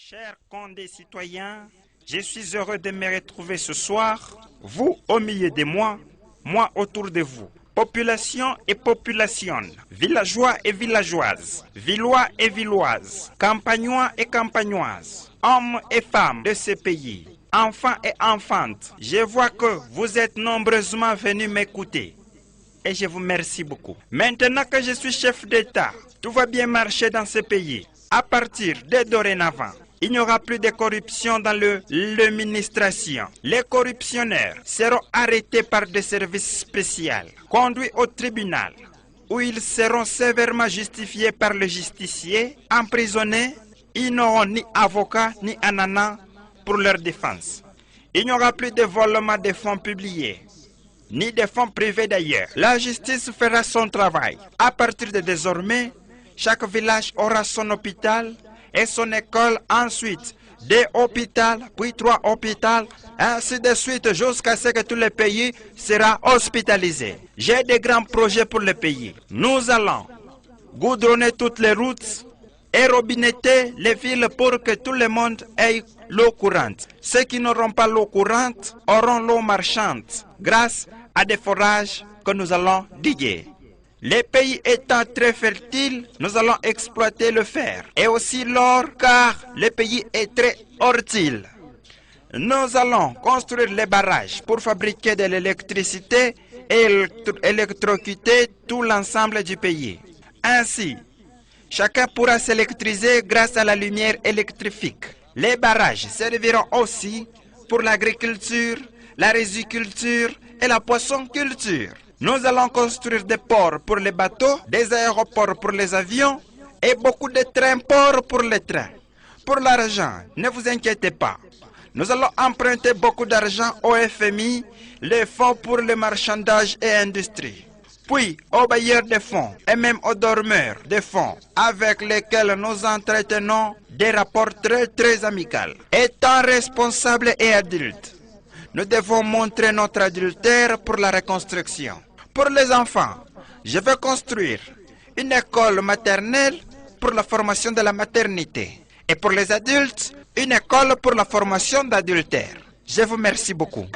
Chers condécitoyens, je suis heureux de me retrouver ce soir, vous au milieu de moi autour de vous. Population et population, villageois et villageoises, villois et villoises, campagnois et campagnoises, hommes et femmes de ce pays, enfants et enfantes, je vois que vous êtes nombreusement venus m'écouter. Et je vous remercie beaucoup. Maintenant que je suis chef d'État, tout va bien marcher dans ce pays. À partir de dorénavant, il n'y aura plus de corruption dans l'administration. Les corruptionnaires seront arrêtés par des services spéciaux, conduits au tribunal, où ils seront sévèrement justifiés par le justicier, emprisonnés. Ils n'auront ni avocat ni ananas pour leur défense. Il n'y aura plus de volement de fonds publiés, ni de fonds privés d'ailleurs. La justice fera son travail. À partir de désormais, chaque village aura son hôpital et son école, ensuite 2 hôpitaux, puis 3 hôpitaux, ainsi de suite jusqu'à ce que tout le pays sera hospitalisé. J'ai des grands projets pour le pays. Nous allons goudronner toutes les routes et robinetter les villes pour que tout le monde ait l'eau courante. Ceux qui n'auront pas l'eau courante auront l'eau marchande grâce à des forages que nous allons diguer. Les pays étant très fertiles, nous allons exploiter le fer et aussi l'or car le pays est très fertile. Nous allons construire les barrages pour fabriquer de l'électricité et électrocuter tout l'ensemble du pays. Ainsi, chacun pourra s'électriser grâce à la lumière électrique. Les barrages serviront aussi pour l'agriculture, la riziculture et la poissonculture. Nous allons construire des ports pour les bateaux, des aéroports pour les avions et beaucoup de trains-ports pour les trains. Pour l'argent, ne vous inquiétez pas. Nous allons emprunter beaucoup d'argent au FMI, les fonds pour le marchandage et industrie. Puis aux bailleurs de fonds et même aux dormeurs de fonds avec lesquels nous entretenons des rapports très amicaux. Étant responsables et adultes, nous devons montrer notre adultère pour la reconstruction. Pour les enfants, je vais construire une école maternelle pour la formation de la maternité. Et pour les adultes, une école pour la formation d'adultère. Je vous remercie beaucoup.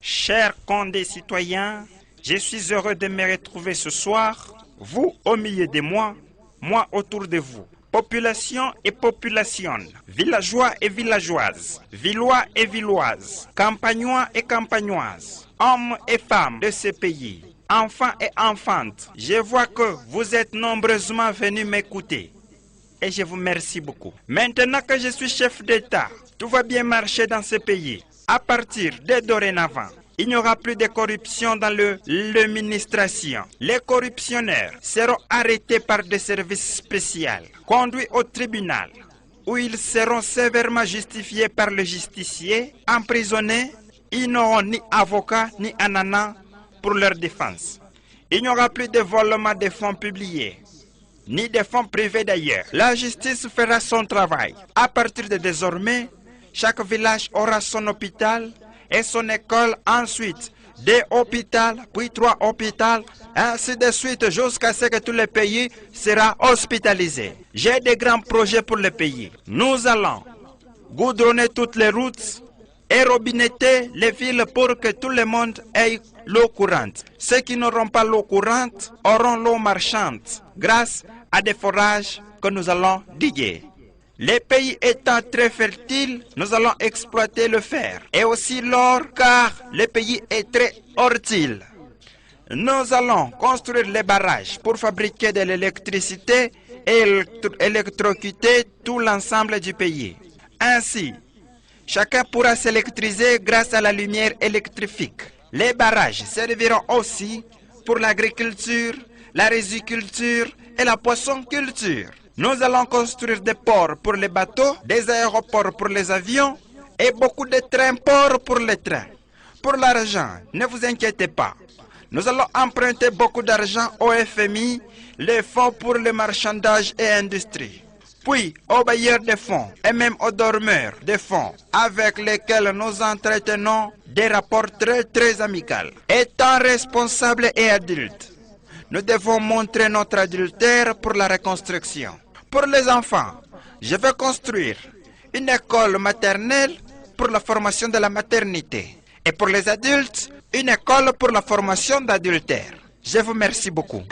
Chers condécitoyens, je suis heureux de me retrouver ce soir, vous au milieu de moi autour de vous. Population et population, villageois et villageoises, villois et villoises, campagnois et campagnoises, hommes et femmes de ce pays, enfants et enfantes, je vois que vous êtes nombreusement venus m'écouter. Et je vous remercie beaucoup. Maintenant que je suis chef d'État, tout va bien marcher dans ce pays. À partir de dorénavant, il n'y aura plus de corruption dans l'administration. Les corruptionnaires seront arrêtés par des services spéciaux, conduits au tribunal, où ils seront sévèrement justifiés par le justicier, emprisonnés. Ils n'auront ni avocat ni ananas pour leur défense. Il n'y aura plus de volement de fonds publiés, ni de fonds privés d'ailleurs. La justice fera son travail. À partir de désormais, chaque village aura son hôpital et son école, ensuite 2 hôpitaux, puis 3 hôpitaux, ainsi de suite jusqu'à ce que tout le pays sera hospitalisé. J'ai des grands projets pour le pays. Nous allons goudronner toutes les routes et robinetter les villes pour que tout le monde ait l'eau courante. Ceux qui n'auront pas l'eau courante auront l'eau marchande grâce à des forages que nous allons diguer. Les pays étant très fertiles, nous allons exploiter le fer et aussi l'or car le pays est très fertile. Nous allons construire les barrages pour fabriquer de l'électricité et électrocuter tout l'ensemble du pays. Ainsi, chacun pourra s'électriser grâce à la lumière électrique. Les barrages serviront aussi pour l'agriculture, la riziculture et la poissonculture. Nous allons construire des ports pour les bateaux, des aéroports pour les avions et beaucoup de trains-ports pour les trains. Pour l'argent, ne vous inquiétez pas. Nous allons emprunter beaucoup d'argent au FMI, les fonds pour le marchandage et industrie. puis aux bailleurs de fonds et même aux dormeurs de fonds avec lesquels nous entretenons des rapports très amicaux. Étant responsables et adultes, nous devons montrer notre adultère pour la reconstruction. Pour les enfants, je veux construire une école maternelle pour la formation de la maternité. Et pour les adultes, une école pour la formation d'adultère. Je vous remercie beaucoup.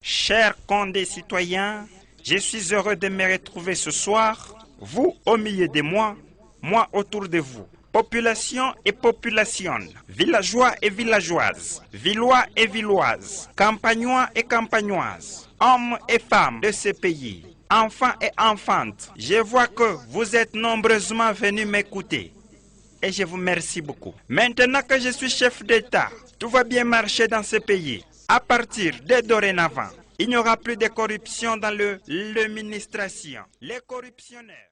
Chers concitoyens, je suis heureux de me retrouver ce soir, vous au milieu de moi autour de vous. Population et population, villageois et villageoises, villois et villoises, campagnois et campagnoises, hommes et femmes de ce pays, enfants et enfantes, je vois que vous êtes nombreusement venus m'écouter. Et je vous remercie beaucoup. Maintenant que je suis chef d'État, tout va bien marcher dans ce pays. À partir de dorénavant, il n'y aura plus de corruption dans l'administration. Les corruptionnaires